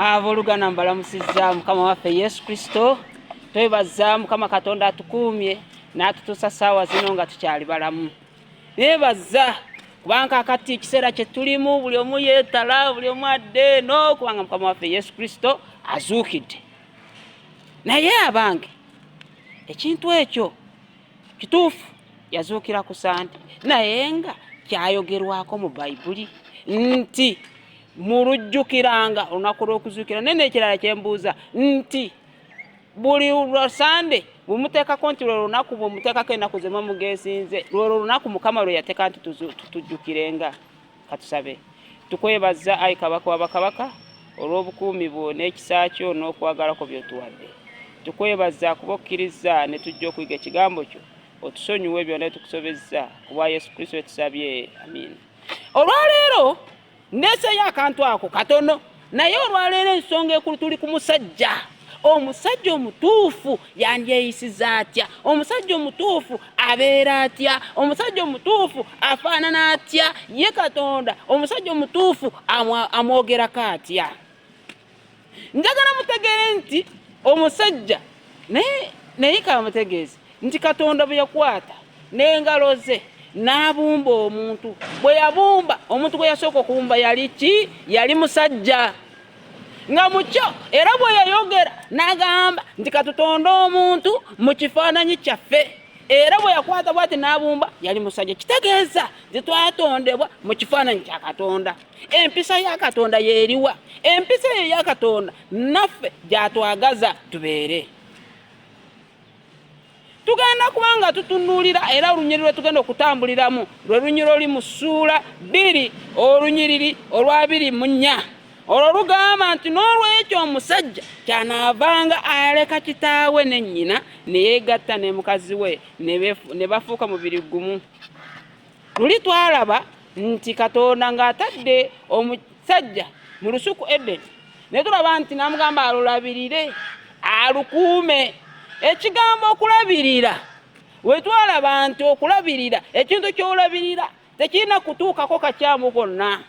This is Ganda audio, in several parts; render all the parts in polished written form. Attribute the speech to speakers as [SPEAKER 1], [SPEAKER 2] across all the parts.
[SPEAKER 1] Avolugana mbalamusizza Mukama waffe Yesu Kristo. Twebaza Mukama Katonda atukuumye n'atutuusa ssaawa zino nga tukyali balamu. Neebaza kubanga kati ekiseera kye tulimu buli omu yeetala, buli omu adde no kubanga Mukama waffe Yesu Kristo azuukidde. Naye abange ekintu ekyo kituufu yazuukira ku Sande, naye nga kyayogerwako mu Bayibuli nti mulujjukiranga olunaku lw'okuzuukira. Nene ekirala kyembuuza nti buli lwa Sande bumuteekako nti lwe lunaku bumuteekako ennaku ze mugeesinze, lwe lunaku Mukama lwe yateeka nti tujjukirenga. Katusabe. Tukwebaza ayi Kabaka w'abakabaka olw'obukuumi bwo n'ekisa kyo n'okwagala kwo by'otuwadde. Tukwebaza kuba okkiriza ne tujja okuyiga ekigambo kyo, otusonyiwe byonna tukusobezza kuba Yesu Kristo tusabye, amiina. Olwaleero neseeyo akantu ako katono, naye olwaleero ensonga ekulu tuli ku musajja. Omusajja omutuufu yandyeyisiza atya? Omusajja omutuufu abeera atya? Omusajja omutuufu afaanana atya? Ye Katonda omusajja omutuufu amwogerako atya? Njagala mutegeere nti omusajja naye kamutegeeze nti Katonda bwe yakwata n'engalo ze n'abumba omuntu, bwe yabumba omuntu gwe yasooka okubumba yali ki? Yali musajja. Nga mukyo era bwe yayogera n'agamba nti katutonda omuntu mu kifaananyi kyaffe, era bwe yakwata bw'ati n'abumba yali musajja. Kitegeeza nti twatondebwa mu kifaananyi kya Katonda. Empisa ya Katonda yeeriwa? Empisa eyo ya Katonda naffe gy'atwagaza tubeere. Tugenda kubanga tutunuulira era olunyiriri lwe tugenda okutambuliramu lwe lunyiriri oli mu Ssuula 2 olunyiriri olwa 24. Olwo lugamba nti n'olwekyo omusajja kyanaavanga aleka kitaawe ne nnyina ne yeegatta ne mukazi we ne bafuuka mubiri gumu. Luli twalaba nti Katonda ng'atadde omusajja mu lusuku Edeni, ne tulaba nti n'amugamba alulabirire alukuume. Ekigambo okulabirira, we twalaba nti okulabirira, ekintu ky'olabirira tekirina kutuukako kakyamu konna.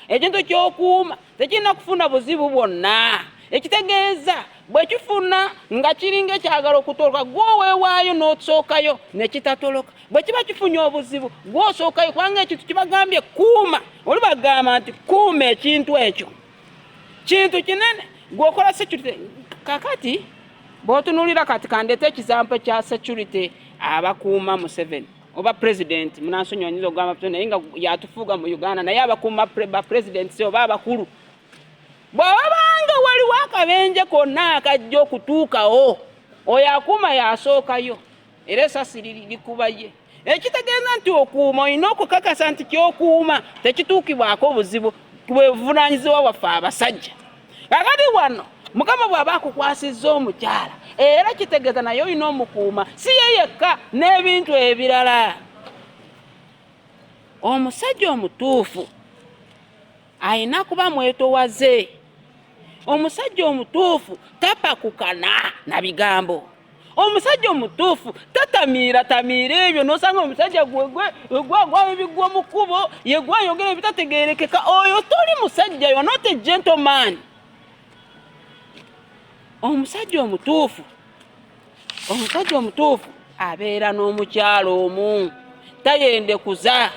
[SPEAKER 1] Ekintu ky'okuuma tekirina kufuna buzibu bwonna. Ekitegeeza bwe kifuna nga kiringa ekyagala okutoloka, gw'oweewaayo n'osookayo ne kitatoloka. Bwe kiba kifunye obuzibu gw'osookayo, kubanga ekintu kibagambye kuuma. Oli bagamba nti kuuma ekintu ekyo, kintu kinene gw'okola security. Kakati bw'otunuulira kati kandeeta ekizampo kya security abakuuma Museveni oba president munansonyi wanyinza okugamba naye nga yatufuuga mu Uganda, naye abakuuma ba president si oba abakulu bw'ababanga waliwo akabenje konna akajja okutuukawo, oyo akuuma yasookayo era essasi likuba ye. Ekitegeeza nti okuuma olina okukakasa nti ky'okuuma tekituukibwako buzibu, buvunaanyizibwa waffe abasajja. Kakati wano Mukama bw'aba akukwasizza omukyala era kitegeeza naye olina omukuuma, si ye yekka n'ebintu ebirala. Omusajja omutuufu ayina kuba mwetowaze. Omusajja omutuufu tapakukana na bigambo. Omusajja omutuufu tatamiira ebyo n'osanga omusajja gwagwa ebigwa mu kkubo yegwayogera ebitategeerekeka. Oyo toli musajja, you are not a gentleman. Omusajja omutuufu abeera n'omukyalo omu, tayendekuza.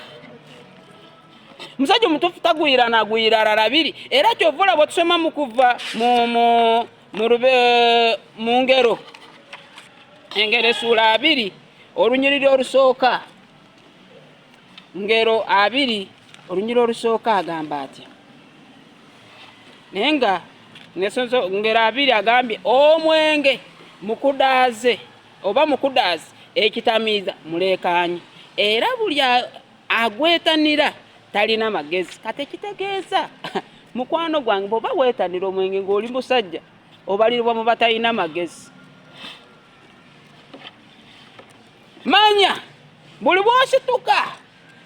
[SPEAKER 1] Omusajja omutuufu tagwira alabiri. Era kyovula bwe tusoma mu kuva mu Ngero Essuula 2 olunyiriri olusooka. Ngero 2 olunyiriri olusooka agamba atya? Naye nga Ngero 2 agambye omwenge mukudaaze oba mukudaazi ekitamiiza muleekaanyi, era buli agwetanira talina magezi. Kati kitegeeza mukwano gwange bw'oba weetanira omwenge ng'oli musajja obalirwa mu batalina magezi. Manya buli bw'osituka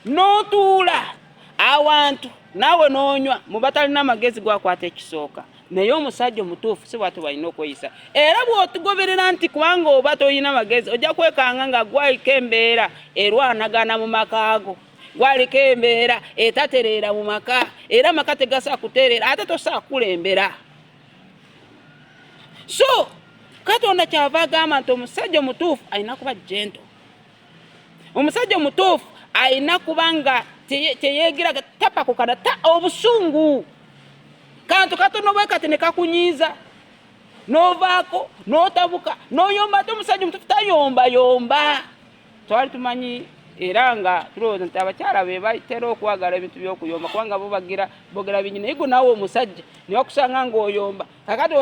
[SPEAKER 1] n'otuula awantu naawe n'onywa mu batalina magezi gwakwata ekisooka. Naye omusajja omutuufu si bw'ati bw'alina okweyisa. Era bw'otugoberera nti kubanga oba toyina magezi ojja kwekanga nga gwaliko embeera erwanagana mu makaago, gwaliko embeera etatereera mu maka, era amaka tegasaa kutereera ate tosaa kulembera. So Katonda kyava agamba nti omusajja omutuufu alina kuba gentle. Omusajja omutuufu alina kuba nga teyeegira tapa ku kanata obusungu. Kantu katono bwe kati ne kakunyiiza n'ovaako n'otabuka n'oyomba ate omusajja omutuufu tayomba. Twali tumanyi era nga tulowooza nti abakyala be batera okwagala ebintu by'okuyomba kubanga boogera bingi naye naawe omusajja ne bakusanga ng'oyomba. Kakati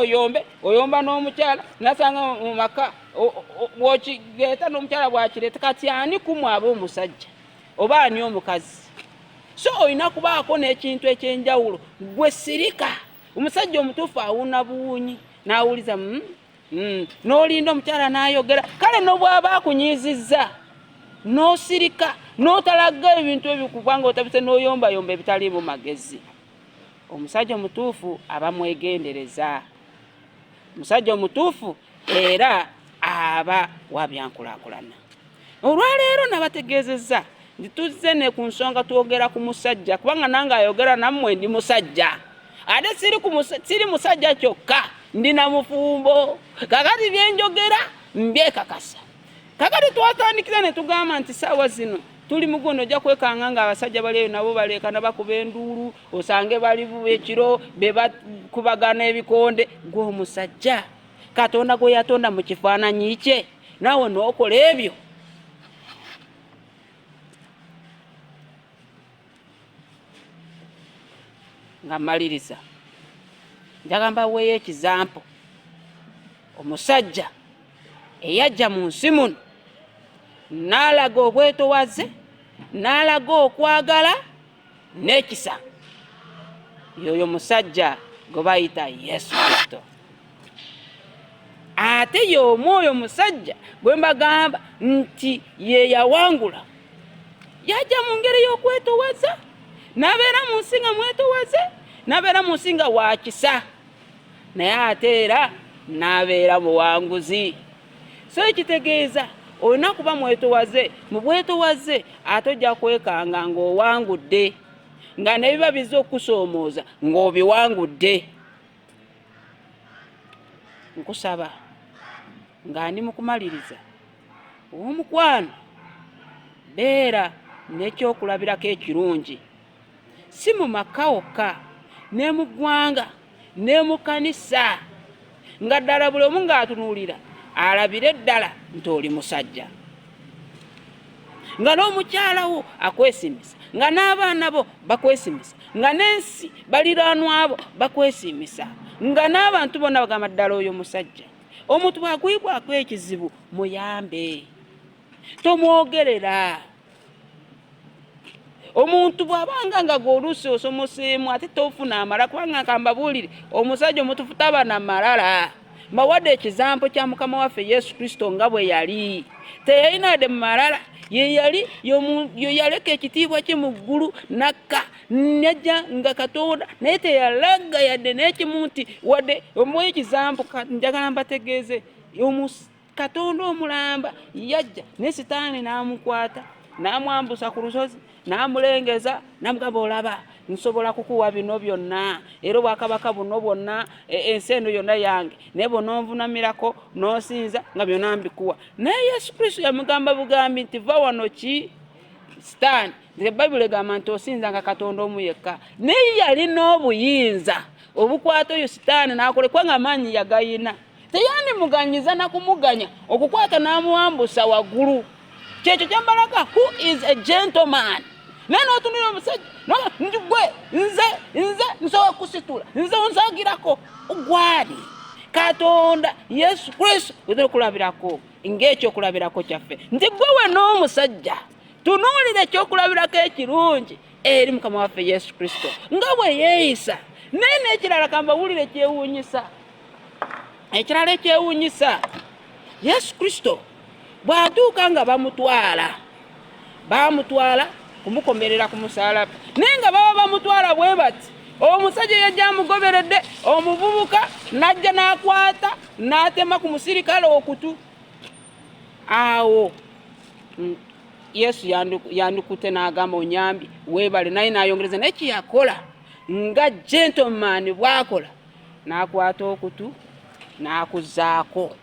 [SPEAKER 1] oyomba n'omukyala nasanga mu maka bw'okireeta n'omukyala bw'akireeta kati ani kumwaba omusajja oba ani omukazi? So olina kubaako n'ekintu ekyenjawulo. Gwe sirika. Omusajja omutuufu awuuna buwunyi n'awuliza n'olinda omukyala n'ayogera. Kale n'obw'aba akunyiizizza n'osirika n'otalaga ebintu ebyo kubanga otabise n'oyombayomba ebitaliimu magezi. Omusajja omutuufu aba mwegendereza. Omusajja omutuufu era aba wa byankulaakulana. Olwaleero nabategeezezza nti tuzze ne ku nsonga twogera ku musajja kubanga nange ayogera nammwe ndi musajja. Ate siri musajja kyokka, ndi na mufumbo. Kakati byenjogera mbyekakasa. Kakati twatandikira ne tugamba nti saawa zino tuli muguno ojja kwekanga nga abasajja bali eyo nabo baleekana bakuba enduulu osange bali ekiro be bakubagana ebikonde. Gwe omusajja Katonda gwe yatonda mu kifaananyi kye naawe n'okola ebyo. Nga maliriza njagamba weeyo ekizampo. Omusajja eyajja mu nsi muno n'alaga obwetowaze n'alaga okwagala n'ekisa. Yoyo musajja gwe bayita Yesu Kristo. Ate y'omwoyo musajja gwe mbagamba nti ye yawangula. Yajja mu ngeri y'okwetowaza n'abeera mu nsi nga mwetowaze n'abeera mu nsi nga wa kisa naye ate era n'abeera muwanguzi. So ekitegeeza olina kuba mwetowaze. Mu bwetowaze ate ojja kwekanga ng'owangudde nga nebiba bizza okusoomooza ng'obiwangudde. Nkusaba nga ndi mu kumaliriza ow'omukwano beera n'ekyokulabirako ekirungi si mu maka wokka ne mu ggwanga ne mu kanisa nga ddala buli omu ng'atunuulira alabire ddala nti oli musajja. Nga n'omukyala wo akwesimisa, nga n'abaana bo bakwesimisa, nga n'ensi baliraanwa bo bakwesimisa, nga n'abantu bonna bagamba ddala oyo musajja. Omuntu bw'agwibwako ekizibu muyambe, tomwogerera. Omuntu bw'abanga nga gw'oluusi osomoseemu ate tofuna amala kubanga kambabuulire omusajja omutuufu taba na malala. Mbawadde ekizampo kya Mukama waffe Yesu Kristo nga bwe yali. Teyalina wadde malala, ye yaleka ekitiibwa kye mu ggulu nakka najja nga Katonda naye teyalaga yadde n'ekimu nti wadde omuwa ekizampo njagala mbategeeze Katonda omulamba yajja ne Sitaani n'amukwata n'amwambusa ku lusozi n'amulengeza n'amugamba olaba nsobola kukuwa bino byonna era obwakabaka buno bwonna ensi eno yonna yange naye bw'ononvunamirako n'osinza nga byonna mbikuwa. Naye Yesu Kristo yamugamba bugambi nti va wano ki Sitaani. Bayibuli egamba nti osinza nga Katonda omu yekka. Naye yalina obuyinza obukwata oyo Sitaani n'akolekwa nga maanyi yagayina. Teyandimuganyiza na kumuganya okukwata n'amuwambusa waggulu. Kyekyo kyambalaga who is a gentleman. Naye n'otunira omusajja nti gwe nze nsobola kusitula nze onsagirako gwali Katonda Yesu Kristo wetera okulabirako ng'ekyokulabirako kyaffe nti gwe we n'omusajja tunuulira ekyokulabirako ekirungi eri Mukama waffe Yesu Kristo nga bwe yeeyisa. Naye n'ekirala kambawulire ekyewuunyisa. Ekirala ekyewuunyisa Yesu Kristo bw'atuuka nga bamutwala kumukomerera ku musaalaba naye nga baba bamutwala bwe bati omusajja yajja amugoberedde omuvubuka najja n'akwata n'atema ku musirikale okutu. Awo Yesu yandikute n'agamba onyambi weebale naye n'ayongereza naye kyeyakola nga gentleman bw'akola n'akwata okutu n'akuzaako.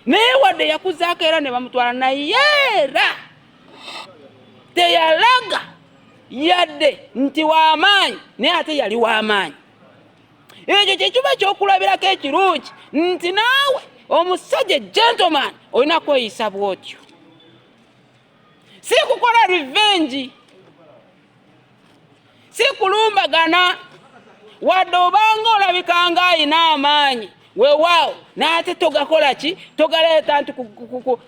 [SPEAKER 1] Naye wadde yakuzaako era ne bamutwala naye era teyalaga yadde nti w'amaanyi naye ate yali w'amaanyi. Ekyo kye kiba ky'okulabirako ekirungi nti naawe omusajja gentleman olina kweyisa bw'otyo. Si kukola revenge, si kulumbagana, wadde obanga olabikanga alina amaanyi weewaawo n'ate togakola ki, togaleeta nti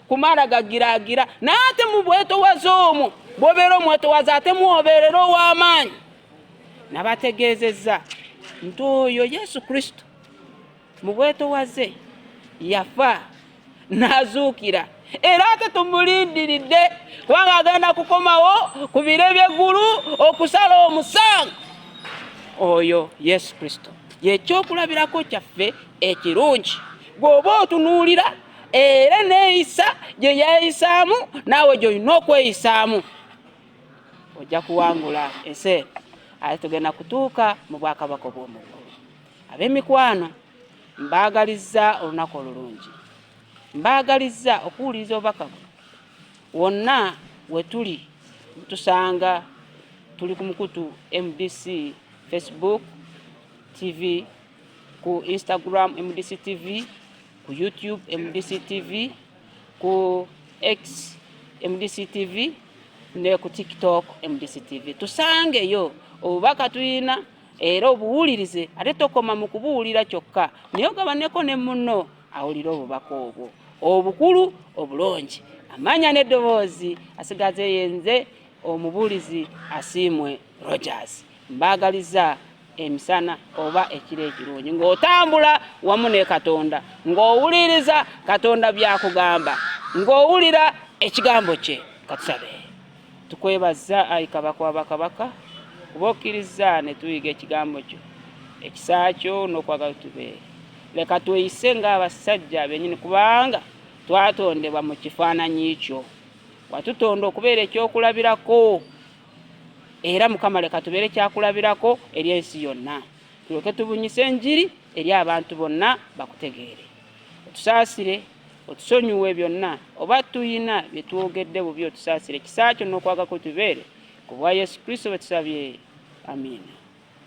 [SPEAKER 1] kumala gagiraagira, n'ate mu bwetowaze omwo bw'obeera omwetowaze ate mwobeerera ow'amaanyi. Nabategeezezza nti oyo Yesu Kristo mu bwetowaze yafa n'azuukira, era ate tumulindiridde kubanga agenda kukomawo ku bire by'eggulu okusala omusango. Oyo Yesu Kristo y'ekyokulabirako kyaffe ekirungi. Bw'oba otunuulira era neeyisa gye yeeyisaamu naawe gy'olina okweyisaamu, ojja kuwangula ensi. Ate tugenda kutuuka mu bwakabaka obw'omu ggulu. Ab'emikwano, mbaagalizza olunaku olulungi, mbaagalizza okuwuliriza obubaka buno. Wonna we tuli tusanga tuli ku mukutu MDC Facebook TV, ku Instagram MDC TV, ku YouTube MDC TV, ku X MDC TV, ne ku TikTok MDC TV. Tusangeyo obubaka tuyina era obuwulirize, ate tokoma mu kubuwulira kyokka, naye ogabaneko ne munno awulira obubaka obwo obukulu obulungi. Amanya n'eddoboozi asigaze yenze omubuulizi Asiimwe Rogers. Mbaagaliza emisana oba ekiro ekirungi ng'otambula wamu ne Katonda, ng'owuliriza Katonda byakugamba, ng'owulira ekigambo kye. Katusabe. Tukwebaza Ayi Kabaka w'Abakabaka kuba okkiriza ne tuyiga ekigambo kyo, ekisa kyo n'okwagala tubeere. Leka tweyise ng'abasajja bennyini kubanga twatondebwa mu kifaananyi kyo. Watutonda okubeera ekyokulabirako, era Mukama leka tubeere kyakulabirako eri ensi yonna. Tulyoke tubunyise enjiri eri abantu bonna bakutegeere. Otusaasire, otusonyiwe byonna, oba tuyina bye twogedde bubi otusaasire. Ekisa kyo n'okwagala tubeere ku bwa Yesu Kristo bwe tusabye. Amiina.